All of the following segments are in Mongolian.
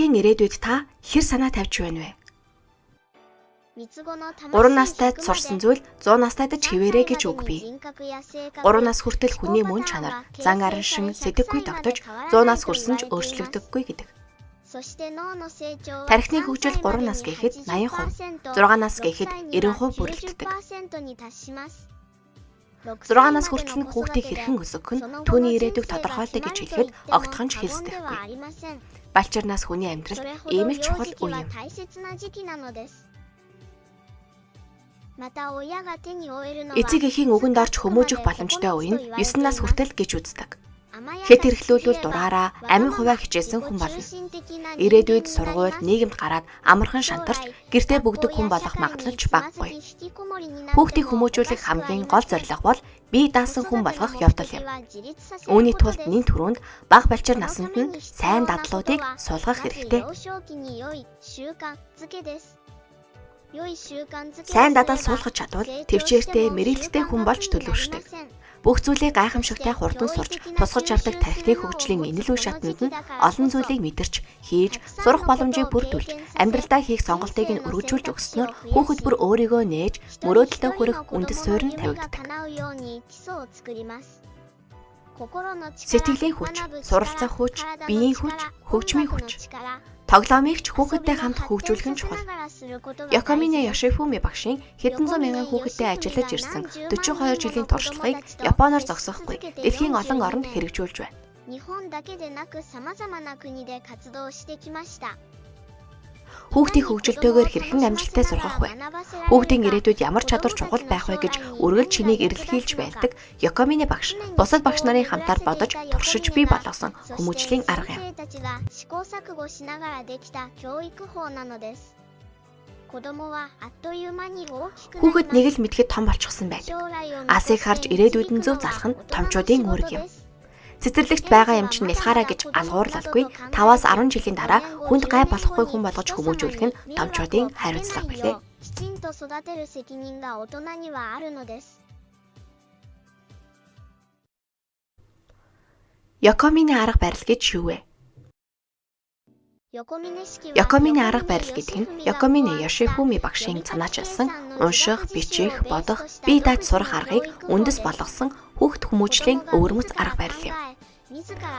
хүүхдийн ирээдүйд та хэр санаа тавьж байна вэ? 3 настайд сурсан зүйл 100 настайд ч хэвээрээ гэж үг бий. 3 нас хүртэл хүний мөн чанар, зан арын шин, сэтгэхүй тогтож 100 нас хүрсэн ч өөрчлөгдөггүй гэдэг. Тархины хөгжил 3 нас гэхэд 80%, 6 нас гэхэд 90% бүрэлддэг. 6 нас хүртэл нь хүүхдийг хэрхэн өсгөх нь түүний ирээдүйг тодорхойлдог гэж хэлэхэд огтхон ч хэлсдэхгүй. Балчирнаас хүний амьдралд ийм л чухал үе юм. Эцэг эхийн үгэнд орж хүмүүжих боломжтой үе нь 9 нас хүртэл гэж үздэг. Хэд хэрэглүүлвэл дураараа амин хуваа хичээсэн хүн болно. Ирээдүйд сургууль, нийгэмд гараад амархан шантарч гэртээ бүгдэг хүн болох магадлал ч багагүй. Хүүхдийг хүмүүжүүлэх хамгийн гол зорилго бол бие даасан хүн болгох явдал юм. Үүний тулд нэн түрүүнд бага балчир наснд нь сайн дадлуудыг суулгах хэрэгтэй. Сайн дадал суулгах чадвал төвчээртэй, мэрэгчтэй хүн болж төлөвшдөг. Бүх зүйлийг гайхамшигтай хурдан сурч, тусгаж авдаг тархины хөгжлийн энэл үе шатанд нь олон зүйлийг мэдэрч, хийж, сурах боломжийг бүрдүүлж, амьдралдаа хийх сонголтыг нь өргөжүүлж өгснөөр хүүхэд бүр өөрийгөө нээж, мөрөөдөлтөд хүрэх үндэс суурь нь тавигддаг. Сэтгэлийн хүч, суралцах хүч, биеийн хүч, хөгжмийн хүч. Тоглоомыг ч хүүхэдтэй хамт хөгжүүлэх нь чухал. Якомине Йошифуми багшийн хэдэн зуун мянган хүүхэдтэй ажиллаж ирсэн 42 жилийн туршлагыг Японоор зогсоохгүй дэлхийн олон оронд хэрэгжүүлж байна. Хүүхдийн хөгжилтэйгээр хэрхэн амжилттай сургах вэ? Хүүхдийн ирээдүйд ямар чадвар чухал байх вэ гэж үргэлж чинийг эрэлхийлж байдаг Якомине багш бусад багш нарын хамтаар бодож туршиж бий болгосон хүмүүжлийн арга юм. Хүүхэд нэг л мэдхэд том болчихсон байдаг. Асыг харж ирээдүйд нь зөв залах нь томчуудын үүрэг юм. Цэцэрлэгт байгаа юм чинь нялхаараа гэж алгуурлалгүй 5-10 жилийн дараа хүнд гай болохгүй хүн болгож хүмүүжүүлэх нь томчуудын хариуцлага билээ. Якомине арга барил гэж юу вэ? Якомине арга барил гэдэг нь Якомине Йошифуми багшийн санаачилсан унших, бичих, бодох, бие дааж сурах аргыг үндэс болгосон хүүхэд хүмүүжлийн өвөрмөц арга барил юм.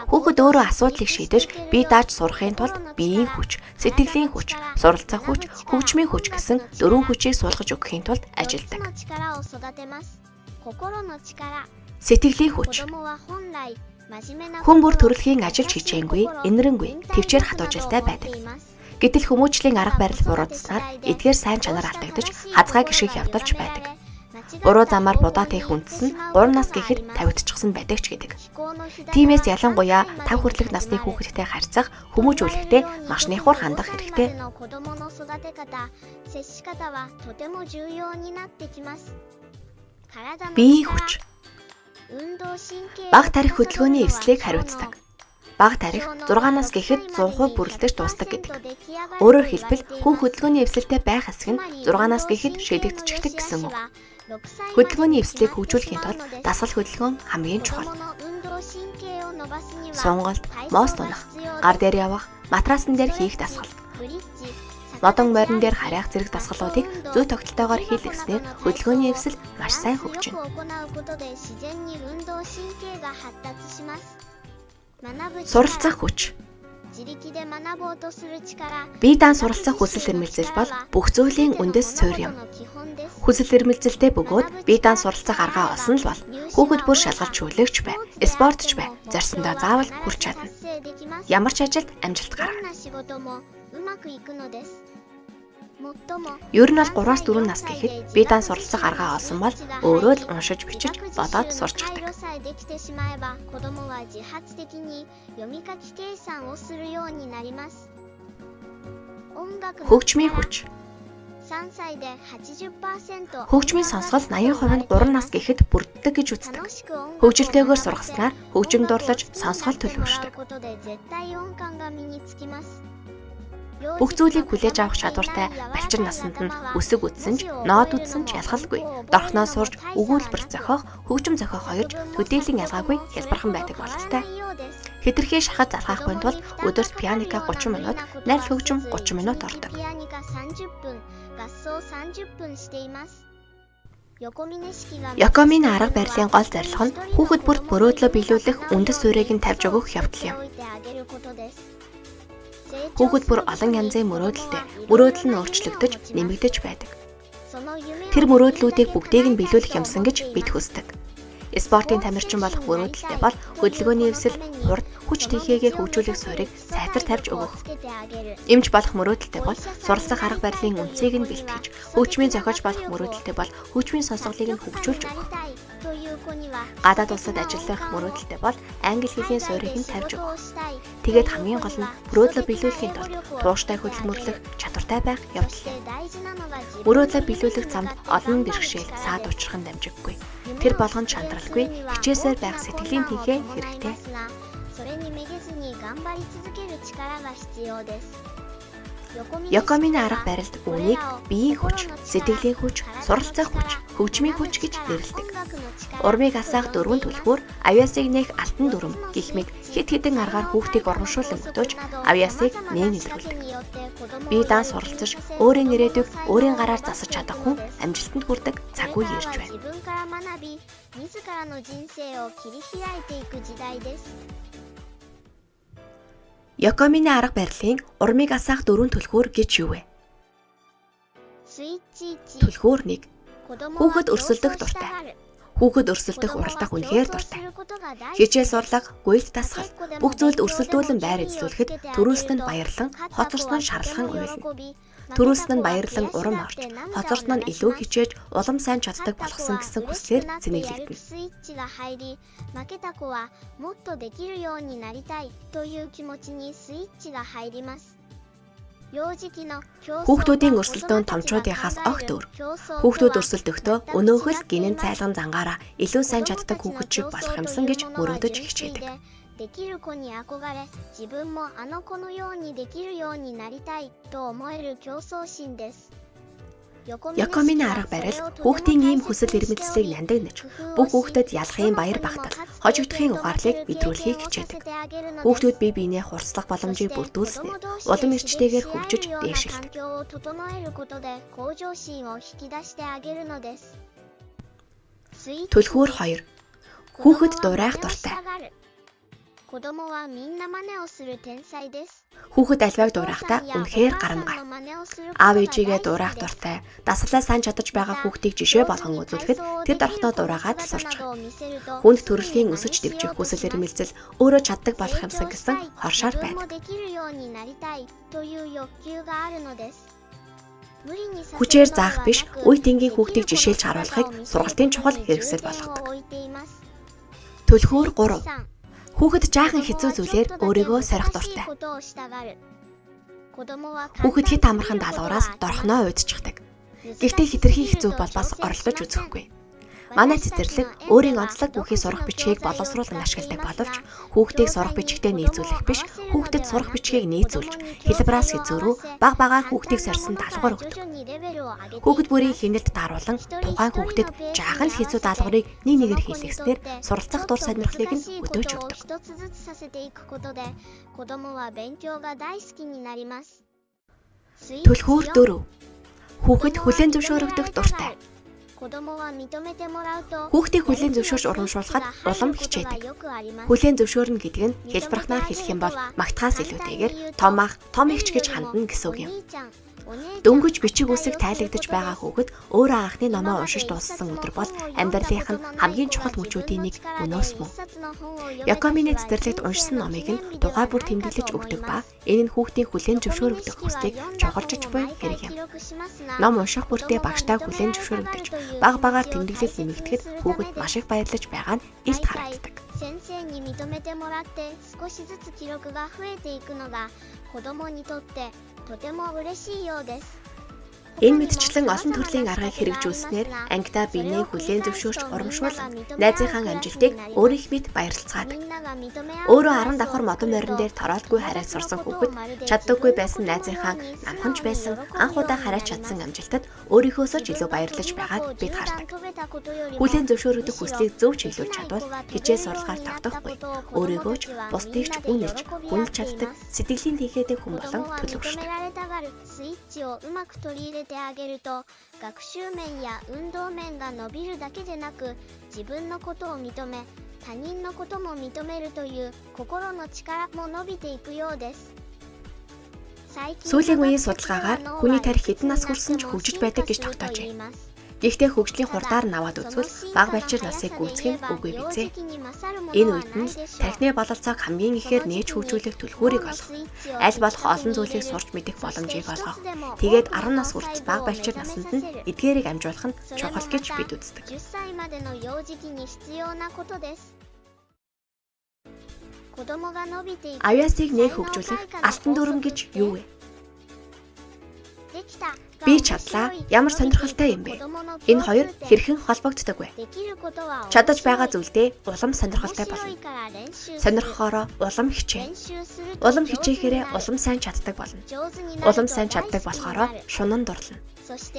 Хүүхэд өөрөө асуудлыг шийдэж, бие дааж сурахын тулд биеийн хүч, сэтгэлийн хүч, суралцах хүч, хөгжмийн хүч гэсэн 4 хүчийг суулгаж өгөхийн тулд ажилладаг. Сэтгэлийн хүч. Хүн бүр төрөлхийн ажил хичээнгүй, инэрэнгүй, төвчээр хатуужилтай байдаг. Гэтэл хүмүүжлийн арга барил буруудаснаар эдгээр сайн чанар алдагдаж, хазгай гიშгэх явдалч байдаг. Буруу замаар будаа тех үндэс нь 3 нас гэхэд тавигдчихсан байдаг ч гэдэг. Тиймээс ялангуяа 5 хүртэлх насны хүүхэдтэй харьцах, хүмүүжүүлэхдээ маш нягхур хандах хэрэгтэй. Биеийн хүч. Бага тарих хөдөлгөөний эвслийг хариуцдаг. Бага тарих 6 нас гэхэд 100% бүрэлдэж дуусдаг гэдэг. Өөрөөр хэлбэл хүн хөдөлгөөний эвсэлтэй байх хэсэг нь 6 нас гэхэд шийдэгдчихдэг гэсэн үг. Хөдөлгөөний эвслийг хөгжүүлэхийн тулд дасгал хөдөлгөөн хамгийн чухал. Сонголт, моос тунах, гар дээр явах, матрасан дээр хийх дасгал. Модон морин дээр харьяах зэрэг дасгалуудыг зүй тогтолтойгоор хийлгэснээр хөдөлгөөний эвсэл маш сайн хөгжинэ. Суралцах хүч. Бие даан суралцах хүсэл эрмэлзэл бол бүх зүйлийн үндэс суурь юм. Хүсэл эрмэлзэлтэй бөгөөд бие даан суралцах аргаа олсон л бол хүүхэд бүр шалгалт шүүлэгч бай, спортч бай, зорьсондоо заавал хүрч чадна. Ямар ч ажилд амжилт гаргана. Ер нь бол 3-4 нас гэхэд бие даан суралцах аргаа олсон бол өөрөө л уншиж бичиж бодоод сурчдаг. Хөгжмийн хүч. Хөгжмийн сонсгол 80% нь 3 нас гэхэд бүрддэг гэж үздэг. Хөгжилтэйгээр сургаснаар хөгжим дурлаж сонсгол төлөвшдөг. Бүх зүйлийг хүлээж авах чадвартай балчир наснд нь өсөг үдсэн ч, ноод үдсэн ч ялгалгүй. Дорхноо сурж, өгүүлбэр зохиох, хөгжим зохиох хоёрч төдийлөн ялгаагүй хялбархан байдаг бололтой. Хэтэрхий шахаж залгаахгүй тулд өдөрт пианика 30 минут, найр хөгжим 30 минут ордог. Якомины арга барилын гол зорилго нь хүүхэд бүрд мөрөөдлөө биелүүлэх үндэс суурийг нь тавьж өгөх явдал юм. Хүүхэд бүр олон янзын мөрөөдөл нь өөрчлөгдөж, нэмэгдэж байдаг. Тэр мөрөөдлүүдийг бүгдийг нь биелүүлэх юмсан гэж бид хүсдэг. Спортын тамирчин болох мөрөөдөлтэй бол хөдөлгөөний эвсэл, хурд, хүч тэхээгээ хөгжүүлэх суурийг сайтар тавьж өгөх. Эмч болох мөрөөдөлтэй бол суралцах арга барилын үндсийг нь бэлтгэж, хөгжмийн зохиож болох мөрөөдөлтэй бол хөгжмийн сонсголыг нь хөгжүүлж өгөх. Гадаад улсад ажиллах мөрөөдөлтэй бол англи хэлний суурийг нь тавьж өгөх. Тэгээд хамгийн гол нь мөрөөдлөө биелүүлэхийн тулд тууштай хөдөлмөрлөх чадвартай байх явдал юм. Мөрөөдлөө биелүүлэх замд олон бэрхшээл, саад учрах нь дамжиггүй. Тэр болгонд шантралгүй, хичээсээр байх сэтгэлийн тэнхээ хэрэгтэй. Якомины арга барилд үүнийг биеийн хүч, сэтгэлийн хүч, суралцах хүч, хөгжмийн хүч гэж нэрлэдэг. Урмыг асаах 4 түлхүүр, авьяасыг нээх алтан дүрм гэх мэт хэд хэдэн аргаар хүүхдийг урамшуулан өтөөж авьяасыг нээн илрүүлдэг. Бие даан суралцаж, өөрийн ирээдүйг өөрийн гараар засаж чадах хүн амжилтанд хүрдэг цаг үе ирж байна. Якомины арга барилын урмыг асаах 4 түлхүүр гэж юу вэ? Түлхүүр 1. Хүүхэд өрсөлдөх дуртай. Хүүхэд өрсөлдөх уралдах үнэхээр дуртай. Хичээл сурлага, гуйлд дасгал, бүх зүйлд өрсөлдүүлэн байр эзлүүлэхэд төрүүлсэн нь баярлан, хоцорсон нь шарлахын уйлна. Төрүүлсэн нь баярлан урам орж, хоцорсон нь илүү хичээж, улам сайн чаддаг болгосон гэсэн хүслээр зэнэглэгдэнэ. Хүүхдүүдийн өрсөлдөөн томчуудынхаас огт өөр. Хүүхдүүд өрсөлдөхдөө өнөөхөө л гинэн цайлган зангаараа илүү сайн чаддаг хүүхэд шиг болох юмсан гэж мөрөөдөж хичээдэг. Якомины арга барил хүүхдийн ийм хүсэл эрмэлзлийг нандинаж, бүх хүүхдэд ялахын баяр багтал, хожигдохын ухаарлыг бидрүүлэхийг хичээдэг. Хүүхдүүд бие биенээ хурцлах боломжийг бүрдүүлснээр улам эрчтэйгээр хөгжиж дээшилдэг. Түлхүүр 2. Хүүхэд дурайх дуртай. Хүүхэд альвааг дуурайхдаа үнэхээр гарамгай. Аав ээжигээ дуурайх дуртай, дасгалаа сайн чадаж байгаа хүүхдийг жишээ болгон үзүүлэхэд тэр дорхтой дуурайгаад сурч байгаа. Хүнд төрөлхийн өсөж дэвжих хүсэл эрмэлзэл өөрөө чаддаг болох юмсан гэсэн хоршоор байдаг. Хүчээр заах биш, үе тэнгийн хүүхдийг жишээлж харуулахыг сургалтын чухал хэрэгсэл болгодог. Түлхүүр 3. Хүүхэд жаахан хэцүү зүйлээр өөрийгөө сорих дуртай. Хүүхэд хэд амархан даалгавраас дорхноо уйдчихдаг. Гэхдээ хэтэрхий хэцүү бол бас оролдож үзэхгүй. Манай цэцэрлэг өөрийн онцлог бүхий сурах бичгийг боловсруулан ашигладаг боловч хүүхдийг сурах бичигтээ нийцүүлэх биш, хүүхдэд сурах бичгийг нийцүүлж хэлбараас хэзүүрүү баг багаар хүүхдийг сорьсон даалгавар өгдөг. Хүүхэд бүрийн хяналт тааруулан тухайн хүүхдэд жаахан л хэцүү даалгаврыг нэг нэгээр хийлгэснээр суралцах дур сонирхлыг нь өтөөж өгдөг. Түлхүүр 4. Хүүхэд хүлээн зөвшөөрөгдөх дуртай. Хүүхдийг хүлээн зөвшөөрч урамшуулахад улам хичээдэг. Хүлээн зөвшөөрнө гэдэг нь хэлбэрхнаар хэлэх юм бол магтахаас илүүтэйгээр том ах, том эгч гэж хандна гэсэн үг юм. Дөнгөж бичиг үсэг тайлагдаж байгаа хүүхэд өөрөө анхны номоо уншиж дууссан өдөр бол амьдралынх нь хамгийн чухал мөчүүдийн нэг өнөөс мөн. Якомины цэцэрлэгт уншсан номыг нь тухай бүр тэмдэглэж өгдөг ба энэ нь хүүхдийн хүлээн зөвшөөрөгдөх хүслийг чухалчилж буй хэрэг юм. Ном унших бүртээ багштай хүлээн зөвшөөрөгдөж баг багаар тэмдэглэл нэмэгдэхэд хүүхэд маш их баярлаж байгаа нь илт харагддаг. 先生に認めてもらって少しずつ記録が増えていくのが子供にとってとても嬉しいようです。Энэ мэдчлэн олон төрлийн аргыг хэрэгжүүлснээр ангидаа биенээ хүлээн зөвшөөрч урамшуулан найзынхаа амжилтыг өөрийнх мэд баярлцгаадаг. Өөрөө 10 давхар модон морин дээр тороолгүй хараад сурсан хүүхэд чаддаггүй байсан найзынхаа намханч байсан анх удаа хараад чадсан амжилтад өөрийнхөөсөө ч илүү баярлаж байгааг бид хардаг. Хүлээн зөвшөөрөгдөх хүслийг зөв чиглүүлж чадвал хичээл сурлагаар тогтохгүй, өөрийгөө ч бусдыг ч үнэлж, хүндэлж чаддаг сэтгэлийн тийхээдэг хүн болон төлөвшдөг. てあげると学習面や運動面が伸びるだけでなく自分のことを認め他人のことも認めるという心の力も伸びていくようです。 Сүүлийн үеийн судалгаагаар хүний тарих хэдэн нас хүрсэн ч хөгжиж байдаг гэж тогтоожээ. Гэхдээ хөгжлийн хурдаар наваад үзвэл бага балчир насыг гүйцэх нь үгүй бизээ. Энэ үед нь тархины бололцоог хамгийн ихээр нээж хөгжүүлэх түлхүүрийг олох, аль болох олон зүйлийг сурч мэдэх боломжийг олгох. Тэгээд 10 нас хүртэл бага балчир наснд нь эдгээрийг амжуулах нь чухал гэж бид үздэг. Авьяасыг нээх хөгжүүлэх алтан дүрм гэж юу вэ? Би чадлаа. Ямар сонирхолтой юм бэ? Энэ хоёр хэрхэн холбогддог вэ? Чадаж байгаа зүйлдээ улам сонирхолтой болно. Сонирхохоороо улам хичээнэ. Улам хичээхээрээ улам сайн чаддаг болно. Улам сайн чаддаг болохоороо шунан дурлана.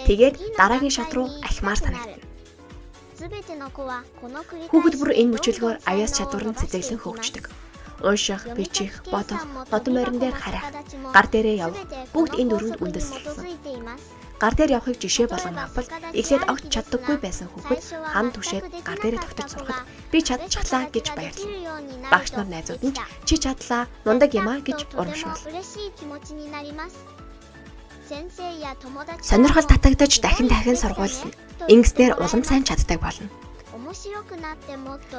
Тэгээд дараагийн шат руу ахимаар санагдана. Хүүхэд бүр энэ мөчөлгөөр авьяас чадвар нь цэцэглэн хөгждөг. Унших, бичих, бодох, модон морин дээр харах, гар дээрээ явах бүгд энэ дөрөнд үндэслэлсэн. Гар дээр явахыг жишээ болгон авбал эхлээд огт чаддаггүй байсан хүүхэд хан түшээд гар дээрээ тогтож сурахад би чадчихлаа гэж баярлана. Багш нар найзууд нь чи чадлаа, мундаг юм аа гэж урамшуул. Сонирхол татагдаж дахин сургуулна. Ингэснээр улам сайн чаддаг болно.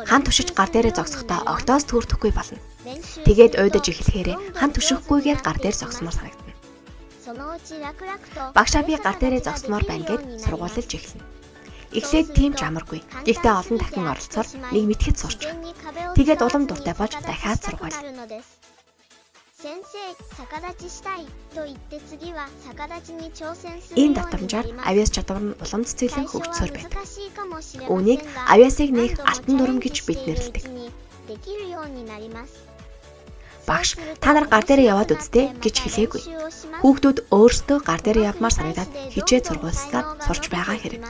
Хан түшиж гар дээрээ зогсохдоо огтоос төрдөхгүй болно. Тэгээд уйдаж эхлэхээр хан түшихгүйгээр гар дээр зогсмоор санагдана. Багшаа би гар дээрээ зогсмоор байна гэд сургуулилж эхэлнэ. Эхлээд тийм ч амаргүй. Гэхдээ олон дахин оролцоор нэг мэдхэд сурч. Тэгээд улам дуртай болж дахиад сургуул. Энэ давтамжаар авьяас чадвар нь улам цэцэглэн хөгжсөөр байдаг. Үүнийг авьяасыг нээх алтан дүрм гэж бид нэрлэдэг. Багш, та нар гар дээрээ яваад үзтээ гэж хэлээгүй. Хүүхдүүд өөрсдөө гар дээрээ явмаар санагдаад хичээд сургуулснаар сурч байгаа хэрэг.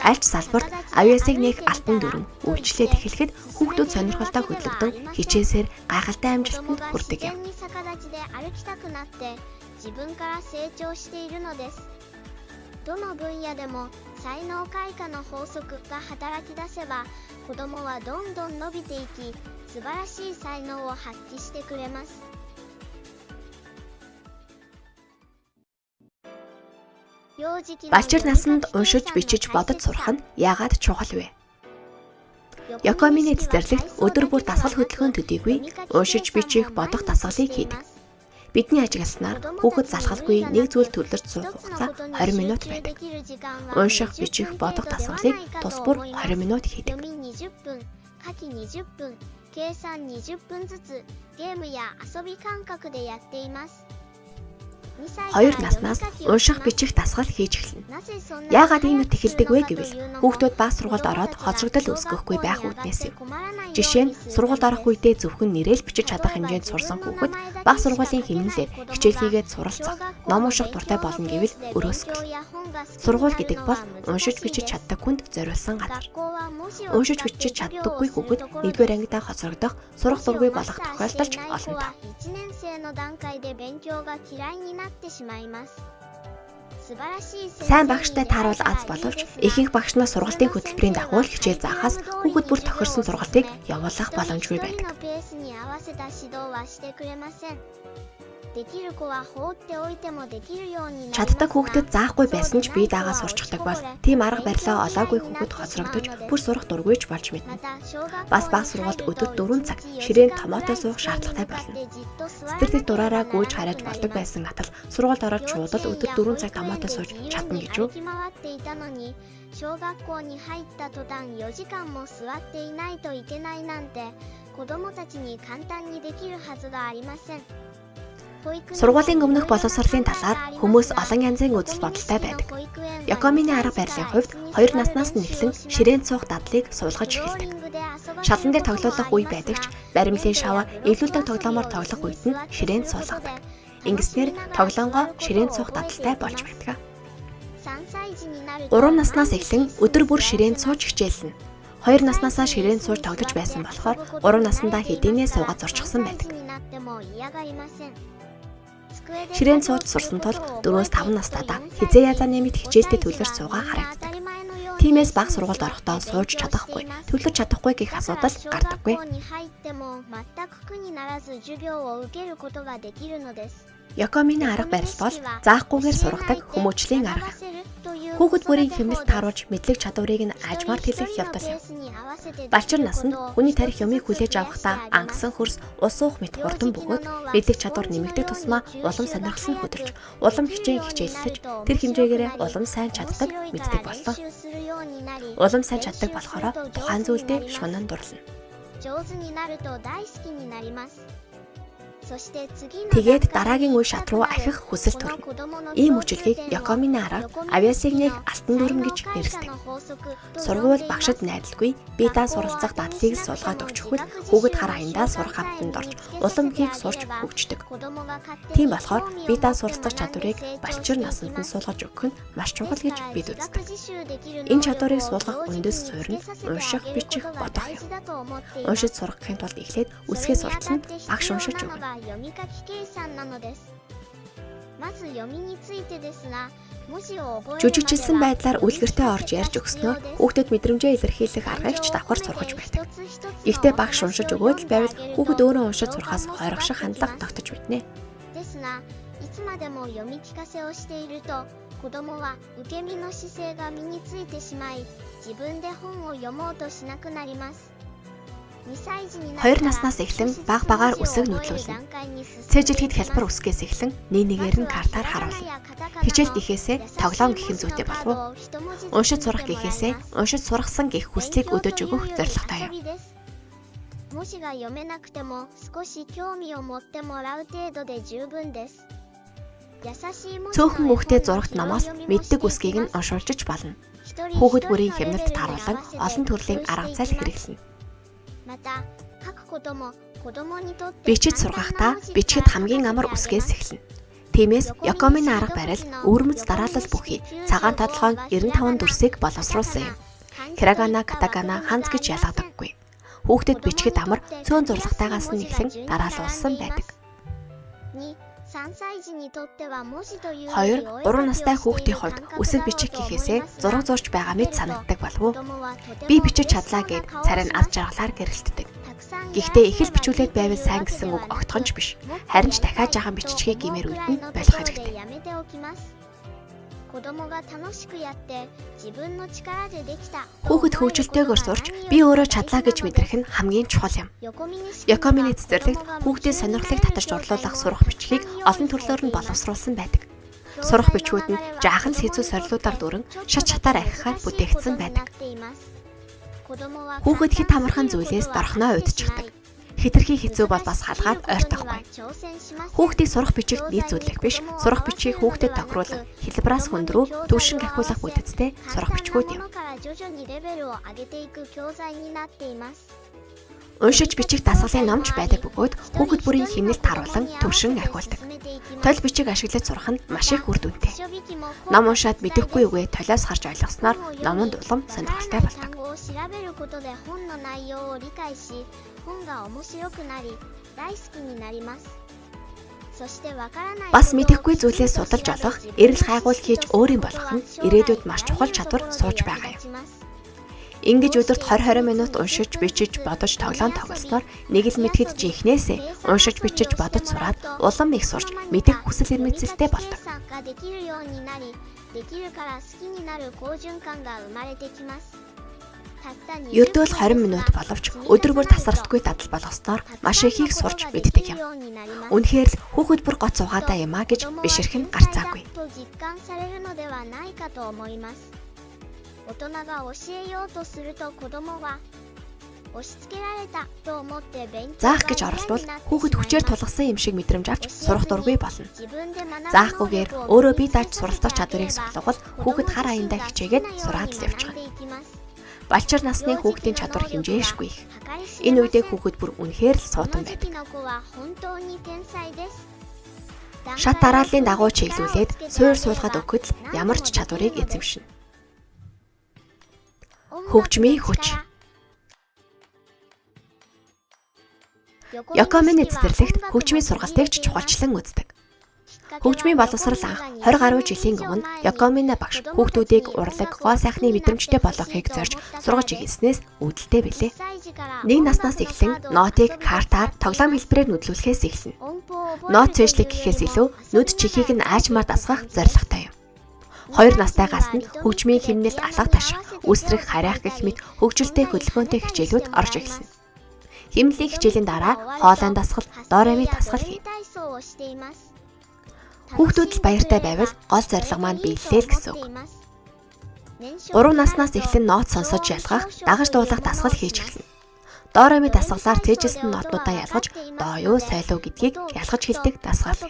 Аль ч салбарт авьяасыг нээх алтан дүрм үйлчлээд эхлэхэд хүүхдүүд сонирхолтой хөдөлгдөн хичээсээр гайхалтай амжилтанд хүрдэг юм. Балчир насанд уншиж, бичиж, бодож сурах нь яагаад чухал вэ? Якомины цэцэрлэгт өдөр бүр дасгал хөдөлгөөн төдийгүй уншиж, бичих, бодох дасгалыг хийдэг. Бидний ажигласнаар хүүхэд залхалгүй нэг зүйл төрлөж сурах хугацаа 20 минут байдаг. Унших, бичих, бодох дасгалыг тус бүр 20 минут хийдэг. Хоёр наснаас унших, бичих дасгал хийж эхэлнэ. Яагаад иймэрт эхэлдэг вэ гэвэл хүүхдүүд бага сургуульд ороод хоцрогдол үүсгэхгүй байх үүднээс юм. Жишээ нь сургуульд орох үедээ зөвхөн нэрэл бичиж чадах хэмжээнд сурсан хүүхэд бага сургуулийн хэмнэлээр хичээл хийгээд суралцах, ном унших дуртай болно гэвэл өрөөсгөл. Сургууль гэдэг бол уншиж бичиж чаддаг хүнд зориулсан газар. Уншиж бичиж чаддаггүй хүүхэд нэгдүгээр ангидаа хоцрогдох, сурах дургүй болох тохиолдолч олон тав. Сайн багштай тааруул аз боловч ихэнх багш нар сургалтын хөтөлбөрийн дагуу хичээл заахаас хүүхэд бүр тохирсон сургалтыг явуулах боломжгүй байдаг. Чаддаг хүүхдэд заахгүй байсан ч бие дагаа сурчдаг бол тийм арга барилаа олоогүй хүүхэд хоцрогдож бүр сурах дургүйж болж мэднэ. Бас бага сургуульд өдөрт 4 цаг ширээнд томоотой суух шаардлагатай болно. Сэтгэлд дураараа гүйж хараад болдог байсан натал сургуульд ороод шууд л өдөрт 4 цаг томоотой сууж чадна гэж үү? 小学校に入った途端4時間も座っていないといけないなんて子供たちに簡単にできるはずがありません。 Сургуулийн өмнөх боловсролын талаар хүмүүс олон янзын үзэл бодолтой байдаг. Якомины арга барилын хувьд 2 наснаас нь эхлэн ширээн цуух дадлыг суулгаж эхэлдэг. Шалан дээр тоглох үе байдаг ч баримлын шаваа эвлүүлдэг тоглоомоор тоглох үед нь ширээн цуулгадаг. Ингэснээр тоглоомгоо ширээн цуух дадалтай болж байдаг. 3 наснаас эхлэн өдөр бүр ширээн цууж хичээлнэ. 2 наснаасаа ширээн цууж тоглож байсан болохоор 3 наснда хэдийнээ суугаад зурчихсан байдаг. Ширээн цууж сурсан тул 4-5 настайдаа хизээ язаа нэмэт хичээлдээ төлөвлөж суугаа харагддаг. Тиймээс бага сургуульд орохдоо сууж чадахгүй, төлөвлөж чадахгүй гэх асуудал гардаггүй. Якомины арга барил бол заахгүйгээр сургадаг хүмүүжлийн арга. Хүүхэд бүрийн хэмнэлт тааруулж мэдлэг чадварыг нь аажмаар тэлэх явдал юм. Балчир наснд хүний тарих юмыг хүлээж авахдаа ангасан хөрс, ус уух мэт хурдан бөгөөд мэдлэг чадвар нэмэгдэх тусмаа улам сонирхол нь хөдөлж, улам хичээлсэж, тэр хэмжээгээрээ улам сайн чаддаг мэддэг боллоо. Улам сайн чаддаг болохоор тухайн зүйлдээ шунан дурлана. Тэгээд дараагийн үе шат руу ахих хүсэл төрнө. Ийм үйлчлэгийг Якомины арга авиасыг нэг алтан дүрм гэж нэрлэдэг. Сургууль багшид найдалгүй бие даа суралцах дадлыг суулгаад өгчихвэл хүүхэд хар аяндаа сурах хамтанд орж улам ихийг сурч хөгждөг. Тийм болохоор бие даа суралцах чадварыг балчир наснд нь суулгаж өгөх нь маш чухал гэж бид үздэг. Энэ чадварыг суулгах үндэс суурь нь унших, бичих, бодох юм. Уншиж сурахын тулд эхлээд үсгээ суртал нь багш уншиж өгнө. Жүжигчилсэн байдлаар үлгэртээ орж ярьж өгснөөр хүүхдэд мэдрэмжээ илэрхийлэх аргыг ч давхар сургаж байдаг. Гэхдээ багш уншиж өгөөд л байвал хүүхэд өөрөө уншиж сурахаас хойрогших хандлага тогтож мэднэ. 子供は受け身の姿勢が身についてしまい、自分で本を読もうとしなくなります。 2 наснаас эхлэн баг багаар үсэг нүдлүүлнэ. Цээжилгэд хялбар үсгээс эхлэн нэгээр нь картаар харуулна. Хичээлд ихээсээ тоглоом гэх нь зүйтэй болов уу? Уншиж сурах гэхээсээ уншиж сургасан гэх хүслийг өдөөж өгөх зорилготой юм. Цөөхөн хүүхдэд зурагт номоос мэддэг үсгийг нь уншуулж болно. Хүүхэд бүрийн хэмнэлт тааруулан олон төрлийн арга зал хэрэглэнэ. Бичиж сургахдаа бичгэд хамгийн амар үсгээс эхэлнэ. Тиймээс Якомины арга барил өвөрмөц дараалал бүхий цагаан тодорхой 95 дүрсийг боловсруулсан юм. Хирагана, катагана, ханз гэж ялгадаггүй. Хүүхдэд бичгэд амар цөөн зурлагтайгаас нь эхлэн дараалуулсан байдаг. 2-3 настай хүүхдийн хувьд үсэг бичих гэхээсээ зураг зурж байгаа мэт санагддаг болов уу? Би бичиж чадлаа гэд царай нь аз жаргалаар гэрэлтдэг. Гэхдээ их л бичүүлээд байвал сайн гэсэн үг огтхонч биш. Харин ч дахиад жаахан биччихээ гэмээр үед нь болох хэрэгтэй. Хүүхэд хөгжилтэйгээр сурч би өөрөө чадлаа гэж мэдрэх нь хамгийн чухал юм. Якомины цэцэрлэгт хүүхдийн сонирхлыг татаж орлуулах сурах бичгийг олон төрлөөр нь боловсруулсан байдаг. Сурах бичгүүд нь жаахан л хэцүү сорилуудаар дүрэн шат шатаар ахихаар бүтээгдсэн байдаг. Хүүхэд хэд хамархан зүйлээс дорхноо удчихдаг. Хэтэрхий хэцүү бол бас халгаад ойртохгүй. Хүүхдийг сурах бичигт нийцүүлэх биш, сурах бичгийг хүүхдэд тохируулан хэлбэрээс хөндрөө төвшин ахиулах бүтэцтэй сурах бичгүүд юм. Уншиж бичих дасгалын номч байдаг бөгөөд хүүхэд бүрийн хэмнэлт харуулан төвшин ахиулдаг. Тойл бичиг ашиглаж сурах нь маш их үр дүнтэй. Ном уншаад мэдэхгүй үгээ толиос харж ойлгосноор номонд улам сонирхолтой болдог. Бас мэдэхгүй зүйлээ судалж олох, эргэл хайгуул хийж өөрийн болгох нь ирээдүйд маш чухал чадвар сууж байгаа юм. Ингэж өдөрт 20-20 минут уншиж, бичиж, бодож тоглоом тоглосноор нэг л мэдхэд жинхнээсээ уншиж, бичиж, бодож сураад улам их сурч мэдэх хүсэл эрмэлзэлтэй болдог. Ердөөл 20 минут боловч өдөр бүр тасралтгүй дадал болгосноор маш ихийг сурч мэддэг юм. Үнэхээр л хүүхэд бүр гот суугаатай юм а гэж бишрэх нь гарцаагүй. 大人が教えようとすると子供は Заах гэж оролдвол хүүхэд хүчээр тулгасан юм шиг мэдрэмж авч сурах дургүй болно. Заахгүйгээр өөрөө бие дааж суралцах чадварыг сулгавал хүүхэд хар аяндаа хичээгээд сураад л явчихна. Балчир насны хүүхдийн чадвар хэмжээшгүй их. Энэ үедээ хүүхэд бүр үнэхээр л суудан байдаг. Шат дарааллын дагуу чиглүүлээд суур суулгаад өгөхөд л ямар ч чадварыг эзэмшинэ. Хөгжмийн хүч. Якомины цэцэрлэгт хөгжмийн сургалтыг ч чухалчлан үздэг. Хөгжмийн боловсрол анх 20 гаруй жилийн өмнө Якомины багш хүүхдүүдийг урлаг, гоо сайхны мэдрэмжтэй болгохыг зорж сургаж ирсэнээс үүдэлтэй билээ. 1 наснаас эхлэн нотыг картаар тоглоом хэлбэрээр нүдлүүлэхээс эхэлнэ. Нот цээжлэг гэхээс илүү нүд чихийг нь аажмаар дасгах зорилготой юм. 2 настайгаас нь хөгжмийн хэмнэлд алга таших, үсрэх, харайх гэх мэт хөгжилтэй хөдөлгөөнтэй хичээлүүд орж эхэлнэ. Хэмнэлийн хичээлийн дараа хоолойн дасгал, дореми дасгал хийнэ. Хүүхдүүд л баяртай байвал гол зорилго маань биеллээ л гэсэн үг. 3 наснаас эхлэн нот сонсож ялгах, дагаж дуулах дасгал хийж эхэлнэ. Дореми дасгалаар цээжилсэн нотнуудаа ялгаж, доо юу, соёл уу гэдгийг ялгаж хэлдэг дасгал.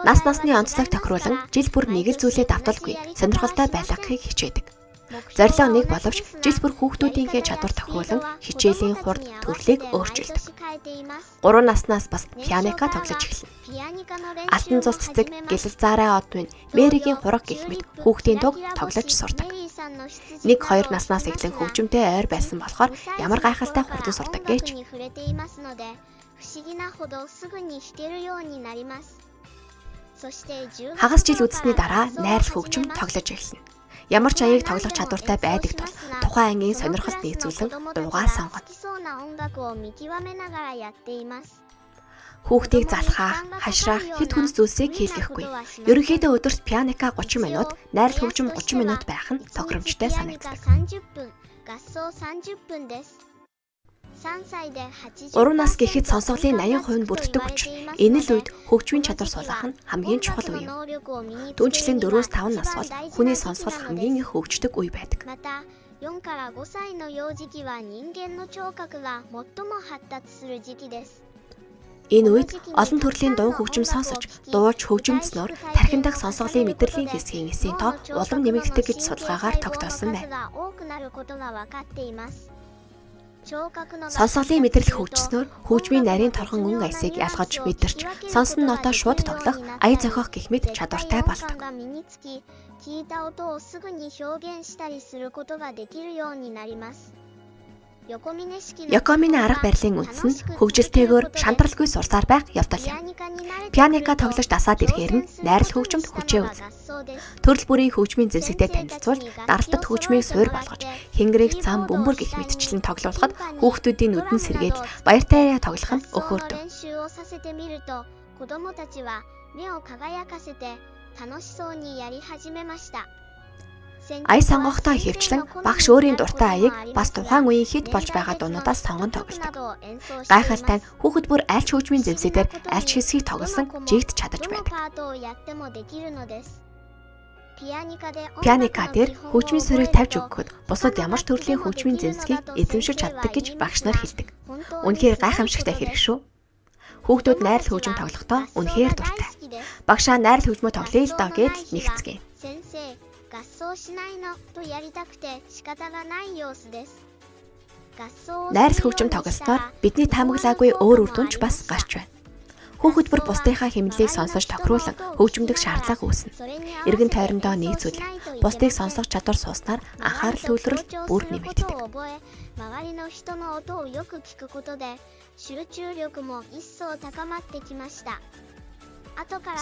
Нас насны онцлог тохируулан жил бүр нэг л зүйлээ давталгүй сонирхолтой байлгахыг хичээдэг. Зорилго нэг боловч жил бүр хүүхдүүдийнхээ чадвар тохируулан хичээлийн хурд төрлийг өөрчилдөг. 3 наснаас бас пианико тоглож эхэлнэ. Алтан цул цэцэг, гэлэл заарай одвын, Мэригийн хураг гэх мэт хүүхдийн туг тоглож сурдаг. 1-2 наснаас эхлэн хөгжимтэй ойр байсан болохоор ямар гайхалтай хурдан сурдаг гэж. Хагас жил үдсэний дараа найрал хөгжим тоглож эхэлнэ. Ямар ч аяыг тоглох чадвартай байдаг тул тухайн ангийн сонирхолд нийцүүлэн дуугаа сонгоно. Хүүхдийг залхаах, хашраах хэд хүнс зүйлсийг хийлгэхгүй. Ерөнхийдөө өдөрт пианико 30 минут, найрал хөгжим 30 минут байх нь тохиромжтой санагддаг. 3 нас гэхэд сонсголын 80% нь бүрддэг учраас энэ л үед хөгжмийн чадвар суулгах нь хамгийн чухал үе юм. Түүнчлэн 4-5 нас бол хүний сонсгол хамгийн их хөгждөг үе байдаг. 4から5歳の幼児期は人間の聴覚が最も発達する時期です。 Энэ үед олон төрлийн дуу хөгжим сонсож, дууж хөгжимдснөөр тархин дахь сонсголын мэдрэлийн хэсгийн эсийн тоо улам нэмэгддэг гэж судалгаагаар тогтоосон байна. Сонсголын мэдрэл хөгжснөөр хөгжмийн нарийн торгон өн аясыг ялгаж мэдэрч, сонсон нотоо шууд тоглох, ая зохиох гэх мэт чадвартай болдог. Якомины арга барилын үндэс нь хөгжилтэйгээр шантралгүй сурсаар байх явдал юм. Пианико тоглож дасаад ирэхээр нь найрал хөгжимд хүчээ үзнэ. Төрөл бүрийн хөгжмийн зэмсэгтэй танилцуулж, даралтад хөгжмийг суур болгож, хэнгэрийг зам бөмбөр гэх мэтчлэн тоглуулахад хүүхдүүдийн нүдэн сэргээд баяртай тоглох нь өхөөрдөг. Ая сонгохдоо хэвчлэн багш өөрийн дуртай аяыг бас тухайн үеийн хит болж байгаа дуунуудаас сонгон тоглодог. Гайхалтай нь хүүхэд бүр альч хөгжмийн зэмсэгээр альч хэсгийг тоглосон жигт чадаж байдаг. Пианико дээр хөгжмийн суурийг тавьж өгөхөд бусад ямар ч төрлийн хөгжмийн зэмсгийг эзэмшиж чаддаг гэж багш нар хэлдэг. Үнэхээр гайхамшигтай хэрэг шүү. Хүүхдүүд найрал хөгжим тоглохдоо үнэхээр дуртай. Багшаа найрал хөгжмөө тоглоё л доо гэж нэгцгээе. Найрал хөгжим тоглосноор бидний таамаглаагүй өөр үр дүнч бас гарч байна. Хүүхэд бүр бусдынхаа хэмнэлийг сонсож тохируулан хөгжимдөх шаардлага үүснэ. Эргэн тойрондоо нийцүүлэн бусдыг сонсох чадвар сууснаар анхаарал төвлөрөл бүр нэмэгддэг.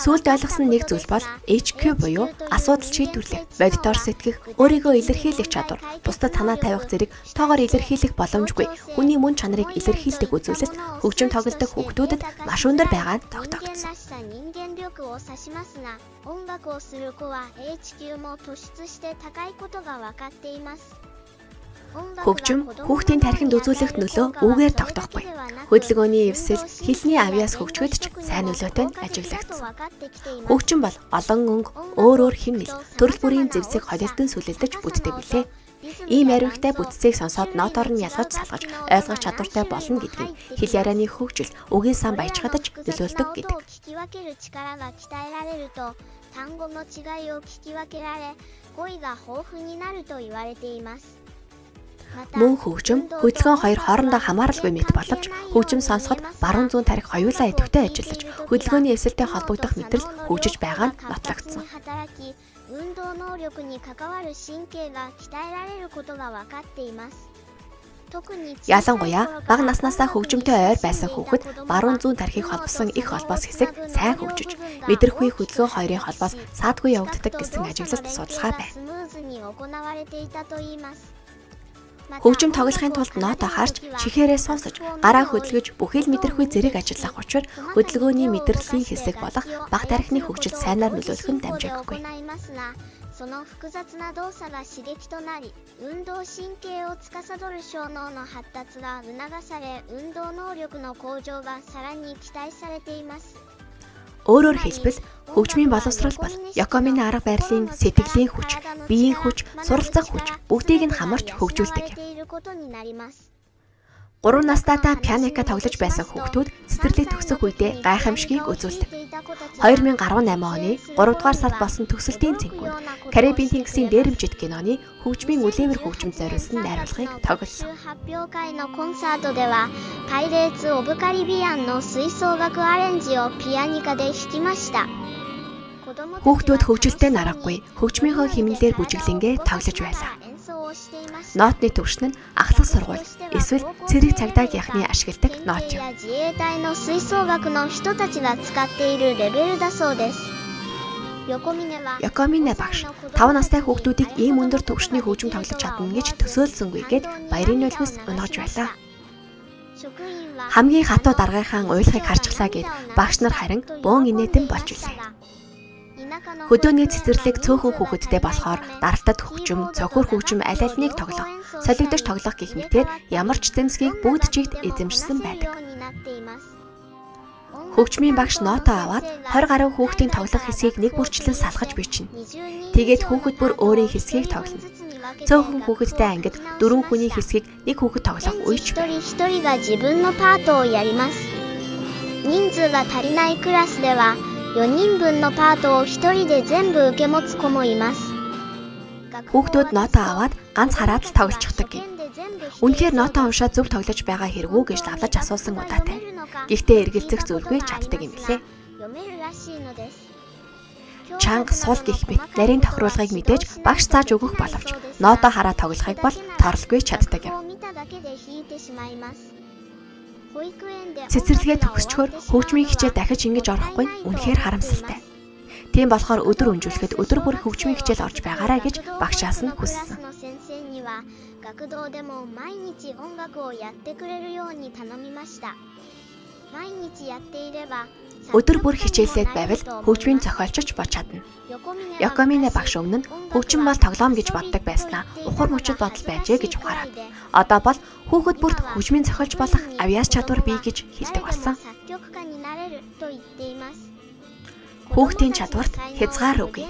Сүүлд ойлгосон нэг зүйл бол HQ буюу асуудал шийдвэрлэх, бодитоор сэтгэх, өөрийгөө илэрхийлэх чадвар, бусдад санаа тавих зэрэг тоогоор илэрхийлэх боломжгүй хүний мөн чанарыг илэрхийлдэг үзүүлэлт хөгжим тоглодог хүүхдүүдэд маш өндөр байгаа нь тогтоогдсон. Хөгжим хүүхдийн тархинд үзүүлэх нөлөө үгээр тогтоохгүй. Хөдөлгөөний эвсэл хэлний авьяас хөгжөхөд ч сайн нөлөөтэй нь ажиглагдсан. Хөгжим бол олон өнгө өөр химнэл төрөл бүрийн зэвсэг холилдон сүлэлдэж бүтдэг билээ. Ийм ариухтай бүтцийг сонсоод нотоор нь ялгаж салгаж ойлгох чадвартай болно гэдэг нь хэл ярианы хөгжил үгийн сан баяжхадаж нөлөөлдөг гэдэг. Мөн хөгжим хөдөлгөөн хоёр хоорондоо хамааралгүй мэт боловч хөгжим сонсоход баруун зүүн тархи хоёулаа идэвхтэй ажиллаж хөдөлгөөний эвсэлтэй холбогдох мэдрэл хөгжиж байгаа нь нотлогдсон. Ялангуяа бага наснаасаа хөгжимтэй ойр байсан хүүхэд баруун зүүн тархийг холбосон их холбоос хэсэг сайн хөгжиж мэдрэхүй хөдөлгөөн хоёрын холбоос саадгүй явагддаг гэсэн ажиглалт судалгаа байна. Хөгжим тоглохын тулд ноото харж, чихээрээ сонсож, гараа хөдөлгөж бүхэл мэдрэхүй зэрэг ажиллах учраас хөдөлгөөний мэдрэлийн хэсэг болох бага тархины хөгжилд сайнаар нөлөөлөх нь дамжааггүй. その複雑な動作が刺激となり、運動神経を司る小脳の発達が促され、運動能力の向上がさらに期待されています。 Өөрөөр хэлбэл хөгжмийн боловсрол бол Якомины арга барилын сэтгэлийн хүч, биеийн хүч, суралцах хүч бүгдийг нь хамарч хөгжүүлдэг. 3 настайдаа пианико тоглож байсан хүүхдүүд цэцэрлэг төгсөх үедээ гайхамшигыг үзүүлдэг. 2018 оны 3 дугаар сард болсон төгсөлтийн цэнхүүд Карибын тэнгисийн дээрэмжит киноны хөгжмийн үлээвэр хөгжимд зориулсан найруулгыг тоглосон. Хүүхдүүд хөгжилтэй наргагүй хөгжмийнхөө хэмнэлээр бүжиглэнгээ тоглож байлаа. Нотны төвшин нь ахлах сургууль эсвэл цэрэг цагдааг яхны ашигладаг нот юм. Якомине багш 5 настай хүүхдүүдийг ийм өндөр төвшний хөгжим тоглож чадна гэж төсөөлсөнгүйгээд баярын нулимс унгаж байлаа. Хамгийн хатуу даргийнхаа уйлахыг харчихлаа гэд багш нар харин бөөн инээдэн болж илээ. Хөдөөний цэцэрлэг цөөхөн хүүхэдтэй болохоор даралтад хөгжим, цохиур хөгжим аль алиныг тоглох, солигдож тоглох гэх мэтээр ямар ч зэмсгийг бүгд чигт эзэмшсэн байдаг. Хөгжмийн багш ноото аваад 20 гаруй хүүхдийн тоглох хэсгийг нэг бүрчлэн салгаж бичнэ. Тэгээд хүүхэд бүр өөрийн хэсгийг тоглоно. Цөөхөн хүүхэдтэй ангид 4 хүний хэсгийг нэг хүүхэд тоглох үеч байна. 4人分のパートを1人で全部受け持つ子もいます。Хүүхдүүд ноото аваад ганц хараад л тоглочихдаг гин. Үнэхээр ноото уншаад зөв тоглож байгаа хэрэг үү гэж лавлаж асуусан удаатай. Гэхдээ эргэлзэх зөвлөгөө чаддаг юм лээ. Чанга сул гих мэт нарийн тохируулгыг мэдээж багш зааж өгөх боловч ноото хараад тоглохыг бол торлгүй чаддаг юм. Цэцэрлэгээ төгсчхөөр хөгжмийн хичээл дахиж ингэж орохгүй нь үнэхээр харамсалтай. Тийм болохоор өдөр өнжүүлэхэд өдөр бүр хөгжмийн хичээл орж байгаарай гэж багшаас нь хүссэн. Өдөр бүр хичээлээд байвал хөгжмийн зохиолчч бож чадна. Якомине багш өмнө нь хөгжим бол тоглоом гэж боддог байснаа ухар мөчөд бодол байжээ гэж ухаарав. Одоо бол хүүхэд бүрт хөгжмийн зохиолч болох авьяас чадвар бий гэж хэлдэг болсон. Хүүхдийн чадварт хязгаар үгүй.